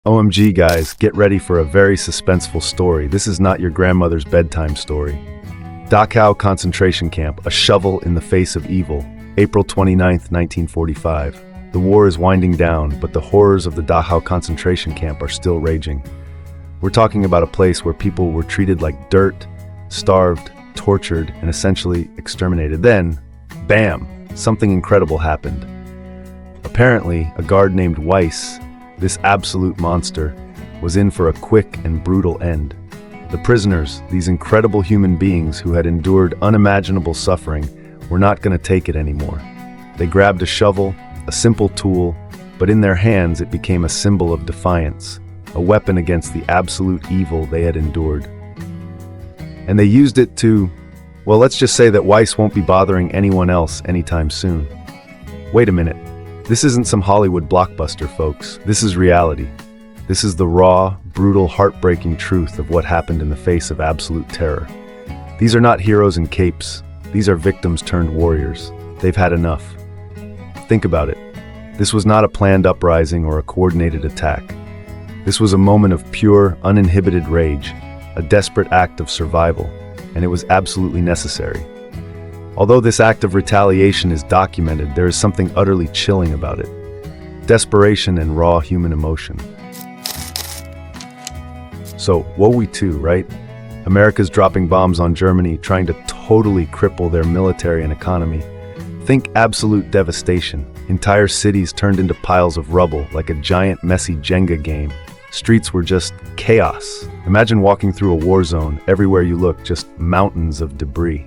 OMG guys, get ready for a very suspenseful story. This is not your grandmother's bedtime story. Dachau concentration camp, a shovel in the face of evil. April 29th, 1945. The war is winding down, but the horrors of the Dachau concentration camp are still raging. We're talking about a place where people were treated like dirt, starved, tortured, and essentially exterminated. Then, bam, something incredible happened. Apparently, a guard named Weiss, this absolute monster, was in for a quick and brutal end. The prisoners, these incredible human beings who had endured unimaginable suffering, were not going to take it anymore. They grabbed a shovel, a simple tool, but in their hands it became a symbol of defiance, a weapon against the absolute evil they had endured. And they used it to, well, let's just say that Weiss won't be bothering anyone else anytime soon. Wait a minute. This isn't some Hollywood blockbuster, folks. This is reality. This is the raw, brutal, heartbreaking truth of what happened in the face of absolute terror. These are not heroes in capes. These are victims turned warriors. They've had enough. Think about it. This was not a planned uprising or a coordinated attack. This was a moment of pure, uninhibited rage, a desperate act of survival, and it was absolutely necessary. Although this act of retaliation is documented, there is something utterly chilling about it. Desperation and raw human emotion. So, woe we too, right? America's dropping bombs on Germany, trying to totally cripple their military and economy. Think absolute devastation. Entire cities turned into piles of rubble, like a giant, messy Jenga game. Streets were just chaos. Imagine walking through a war zone. Everywhere you look, just mountains of debris.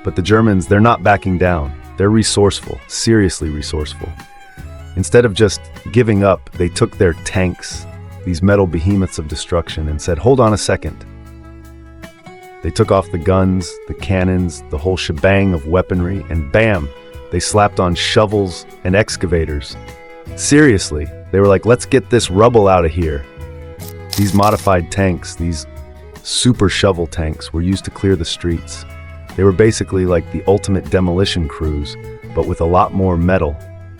But the Germans, they're not backing down. They're resourceful, seriously resourceful. Instead of just giving up, they took their tanks, these metal behemoths of destruction, and said, hold on a second. They took off the guns, the cannons, the whole shebang of weaponry, and bam, they slapped on shovels and excavators. Seriously, they were like, let's get this rubble out of here. These modified tanks, these super shovel tanks, were used to clear the streets. They were basically like the ultimate demolition crews, but with a lot more metal.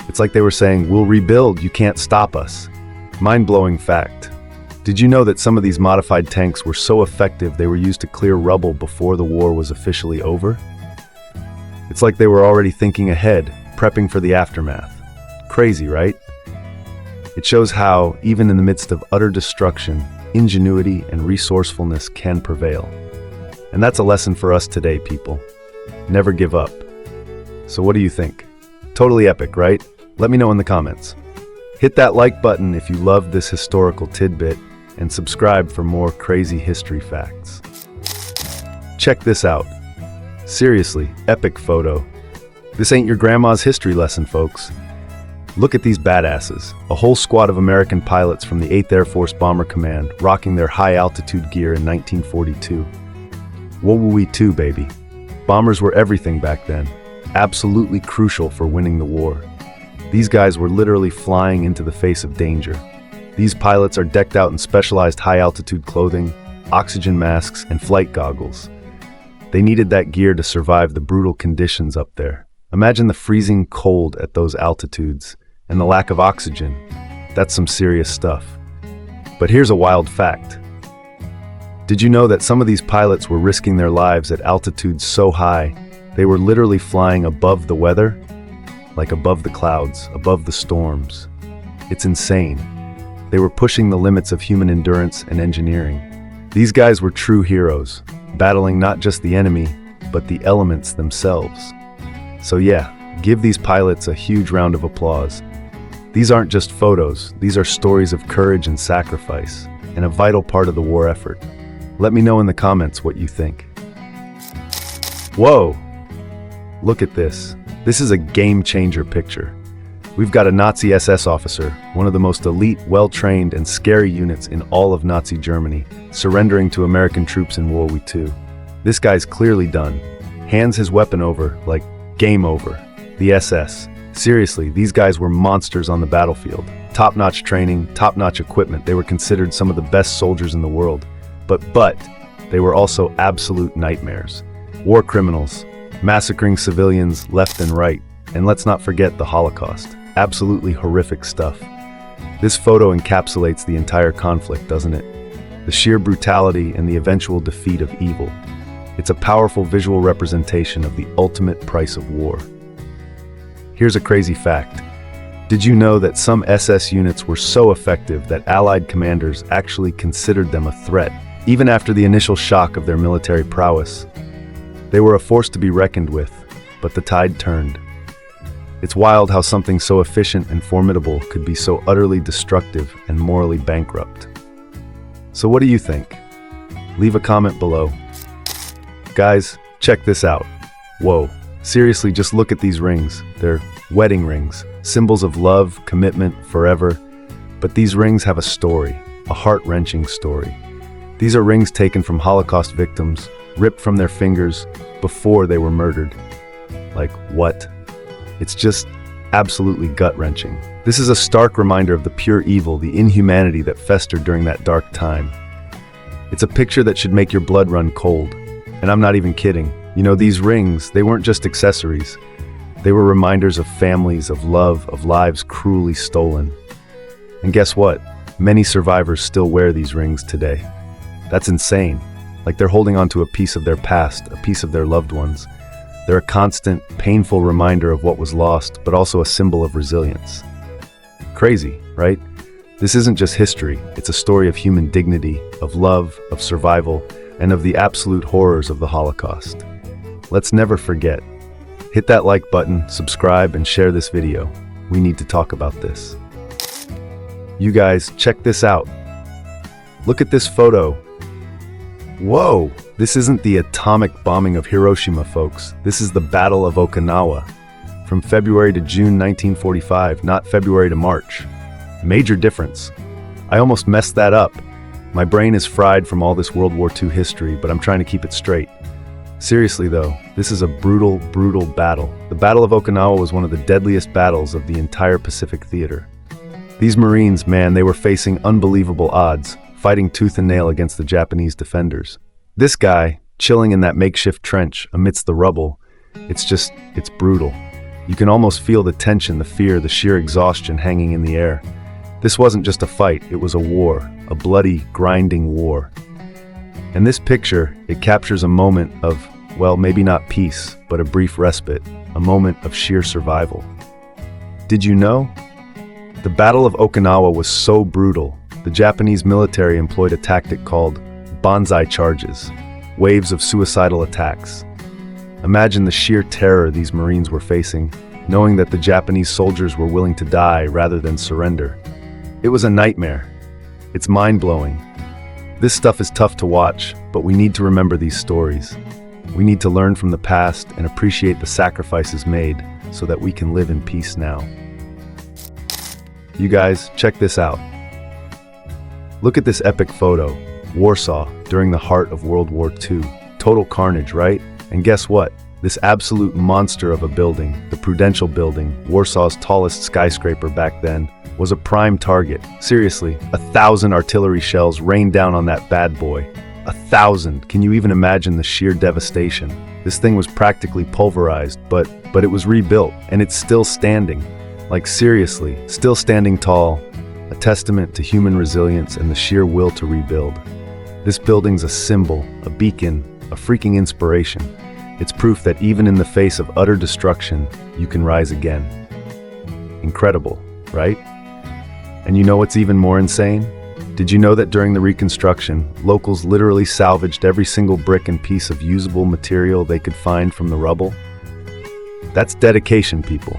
It's like they were saying, we'll rebuild, you can't stop us. Mind-blowing fact. Did you know that some of these modified tanks were so effective they were used to clear rubble before the war was officially over? It's like they were already thinking ahead, prepping for the aftermath. Crazy, right? It shows how, even in the midst of utter destruction, ingenuity and resourcefulness can prevail. And that's a lesson for us today, people. Never give up. So what do you think? Totally epic, right? Let me know in the comments. Hit that like button if you loved this historical tidbit, and subscribe for more crazy history facts. Check this out. Seriously, epic photo. This ain't your grandma's history lesson, folks. Look at these badasses, a whole squad of American pilots from the 8th Air Force Bomber Command, rocking their high-altitude gear in 1942. Woe we too, baby. Bombers were everything back then, absolutely crucial for winning the war. These guys were literally flying into the face of danger. These pilots are decked out in specialized high-altitude clothing, oxygen masks, and flight goggles. They needed that gear to survive the brutal conditions up there. Imagine the freezing cold at those altitudes, and the lack of oxygen. That's some serious stuff. But here's a wild fact. Did you know that some of these pilots were risking their lives at altitudes so high, they were literally flying above the weather? Like above the clouds, above the storms. It's insane. They were pushing the limits of human endurance and engineering. These guys were true heroes, battling not just the enemy, but the elements themselves. So yeah, give these pilots a huge round of applause. These aren't just photos, these are stories of courage and sacrifice, and a vital part of the war effort. Let me know in the comments what you think. Whoa! Look at this. This is a game-changer picture. We've got a Nazi SS officer, one of the most elite, well-trained, and scary units in all of Nazi Germany, surrendering to American troops in World War II. This guy's clearly done. Hands his weapon over, like, game over. The SS. Seriously, these guys were monsters on the battlefield. Top-notch training, top-notch equipment. They were considered some of the best soldiers in the world. But they were also absolute nightmares. War criminals, massacring civilians left and right. And let's not forget the Holocaust. Absolutely horrific stuff. This photo encapsulates the entire conflict, doesn't it? The sheer brutality and the eventual defeat of evil. It's a powerful visual representation of the ultimate price of war. Here's a crazy fact. Did you know that some SS units were so effective that Allied commanders actually considered them a threat, even after the initial shock of their military prowess? They were a force to be reckoned with, but the tide turned. It's wild how something so efficient and formidable could be so utterly destructive and morally bankrupt. So what do you think? Leave a comment below. Guys, check this out. Whoa, seriously, just look at these rings. They're wedding rings, symbols of love, commitment, forever. But these rings have a story, a heart-wrenching story. These are rings taken from Holocaust victims, ripped from their fingers before they were murdered. Like, what? It's just absolutely gut-wrenching. This is a stark reminder of the pure evil, the inhumanity that festered during that dark time. It's a picture that should make your blood run cold. And I'm not even kidding. You know, these rings, they weren't just accessories. They were reminders of families, of love, of lives cruelly stolen. And guess what? Many survivors still wear these rings today. That's insane. Like they're holding on to a piece of their past, a piece of their loved ones. They're a constant, painful reminder of what was lost, but also a symbol of resilience. Crazy, right? This isn't just history. It's a story of human dignity, of love, of survival, and of the absolute horrors of the Holocaust. Let's never forget. Hit that like button, subscribe, and share this video. We need to talk about this. You guys, check this out. Look at this photo. Whoa! This isn't the atomic bombing of Hiroshima, folks. This is the Battle of Okinawa. From February to June 1945, not February to March. Major difference. I almost messed that up. My brain is fried from all this World War II history, but I'm trying to keep it straight. Seriously though, this is a brutal, brutal battle. The Battle of Okinawa was one of the deadliest battles of the entire Pacific theater. These Marines, man, they were facing unbelievable odds, fighting tooth and nail against the Japanese defenders. This guy, chilling in that makeshift trench amidst the rubble, it's brutal. You can almost feel the tension, the fear, the sheer exhaustion hanging in the air. This wasn't just a fight, it was a war, a bloody, grinding war. And this picture, it captures a moment of, well, maybe not peace, but a brief respite, a moment of sheer survival. Did you know? The Battle of Okinawa was so brutal, the Japanese military employed a tactic called banzai charges, waves of suicidal attacks. Imagine the sheer terror these Marines were facing, knowing that the Japanese soldiers were willing to die rather than surrender. It was a nightmare. It's mind-blowing. This stuff is tough to watch, but we need to remember these stories. We need to learn from the past and appreciate the sacrifices made so that we can live in peace now. You guys, check this out. Look at this epic photo. Warsaw, during the heart of World War II. Total carnage, right? And guess what? This absolute monster of a building, the Prudential Building, Warsaw's tallest skyscraper back then, was a prime target. Seriously, 1,000 artillery shells rained down on that bad boy. 1,000. Can you even imagine the sheer devastation? This thing was practically pulverized, but it was rebuilt, and it's still standing. Like seriously, still standing tall. A testament to human resilience and the sheer will to rebuild. This building's a symbol, a beacon, a freaking inspiration. It's proof that even in the face of utter destruction, you can rise again. Incredible, right? And you know what's even more insane? Did you know that during the reconstruction, locals literally salvaged every single brick and piece of usable material they could find from the rubble? That's dedication, people.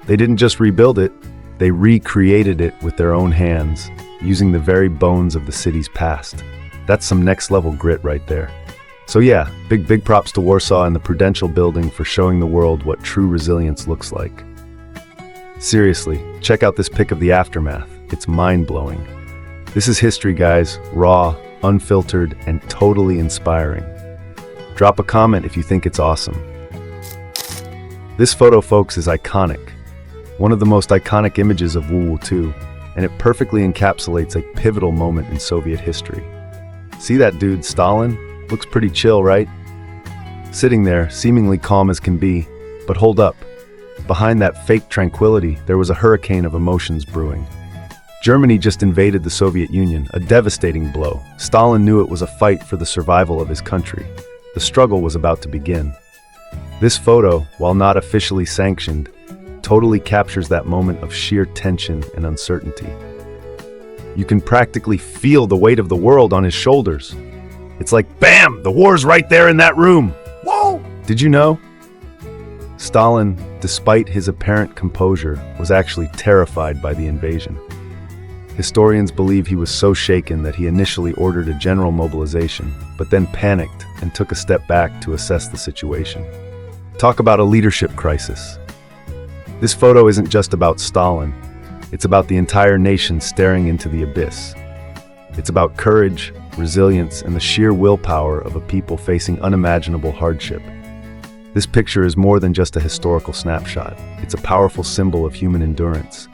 They didn't just rebuild it, they recreated it with their own hands, using the very bones of the city's past. That's some next-level grit right there. So yeah, big props to Warsaw and the Prudential Building for showing the world what true resilience looks like. Seriously, check out this pic of the aftermath. It's mind-blowing. This is history, guys. Raw, unfiltered, and totally inspiring. Drop a comment if you think it's awesome. This photo, folks, is iconic. One of the most iconic images of World War II, and it perfectly encapsulates a pivotal moment in Soviet history. See that dude, Stalin? Looks pretty chill, right? Sitting there, seemingly calm as can be, but hold up. Behind that fake tranquility, there was a hurricane of emotions brewing. Germany just invaded the Soviet Union, a devastating blow. Stalin knew it was a fight for the survival of his country. The struggle was about to begin. This photo, while not officially sanctioned, totally captures that moment of sheer tension and uncertainty. You can practically feel the weight of the world on his shoulders. It's like, bam, the war's right there in that room. Whoa! Did you know? Stalin, despite his apparent composure, was actually terrified by the invasion. Historians believe he was so shaken that he initially ordered a general mobilization, but then panicked and took a step back to assess the situation. Talk about a leadership crisis. This photo isn't just about Stalin. It's about the entire nation staring into the abyss. It's about courage, resilience, and the sheer willpower of a people facing unimaginable hardship. This picture is more than just a historical snapshot. It's a powerful symbol of human endurance.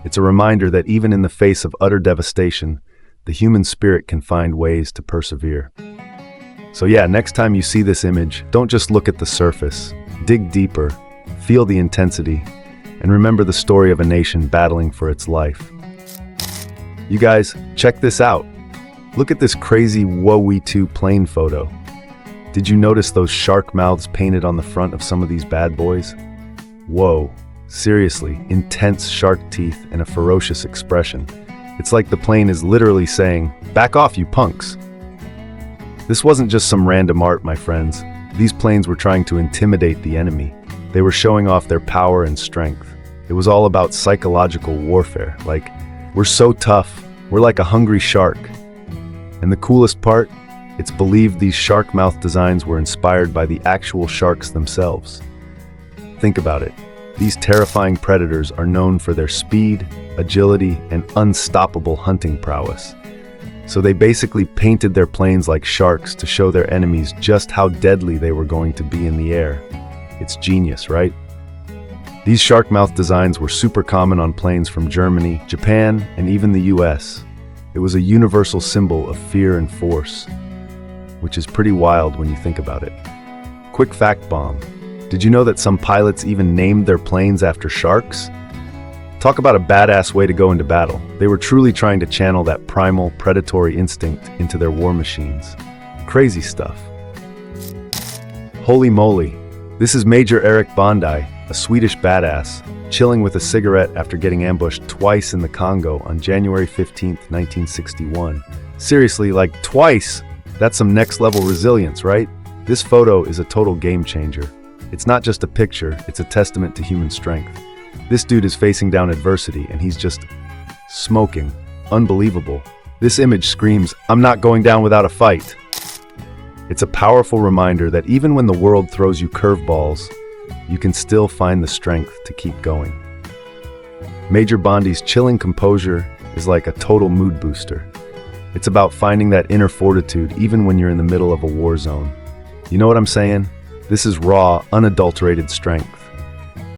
It's a reminder that even in the face of utter devastation, the human spirit can find ways to persevere. So yeah, next time you see this image, don't just look at the surface. Dig deeper, feel the intensity, and remember the story of a nation battling for its life. You guys, check this out. Look at this crazy WoW2 plane photo. Did you notice those shark mouths painted on the front of some of these bad boys? Whoa, seriously, intense shark teeth and a ferocious expression. It's like the plane is literally saying, "Back off, you punks." This wasn't just some random art, my friends. These planes were trying to intimidate the enemy. They were showing off their power and strength. It was all about psychological warfare, like, we're so tough, we're like a hungry shark. And the coolest part? It's believed these shark mouth designs were inspired by the actual sharks themselves. Think about it. These terrifying predators are known for their speed, agility, and unstoppable hunting prowess. So they basically painted their planes like sharks to show their enemies just how deadly they were going to be in the air. It's genius, right? These shark mouth designs were super common on planes from Germany, Japan, and even the US. It was a universal symbol of fear and force, which is pretty wild when you think about it. Quick fact bomb. Did you know that some pilots even named their planes after sharks? Talk about a badass way to go into battle. They were truly trying to channel that primal, predatory instinct into their war machines. Crazy stuff. Holy moly. This is Major Eric Bondi, a Swedish badass, chilling with a cigarette after getting ambushed twice in the Congo on January 15, 1961. Seriously, like twice? That's some next-level resilience, right? This photo is a total game changer. It's not just a picture, it's a testament to human strength. This dude is facing down adversity and he's just smoking. Unbelievable. This image screams, "I'm not going down without a fight." It's a powerful reminder that even when the world throws you curveballs, you can still find the strength to keep going. Major Bondi's chilling composure is like a total mood booster. It's about finding that inner fortitude even when you're in the middle of a war zone. You know what I'm saying? This is raw, unadulterated strength.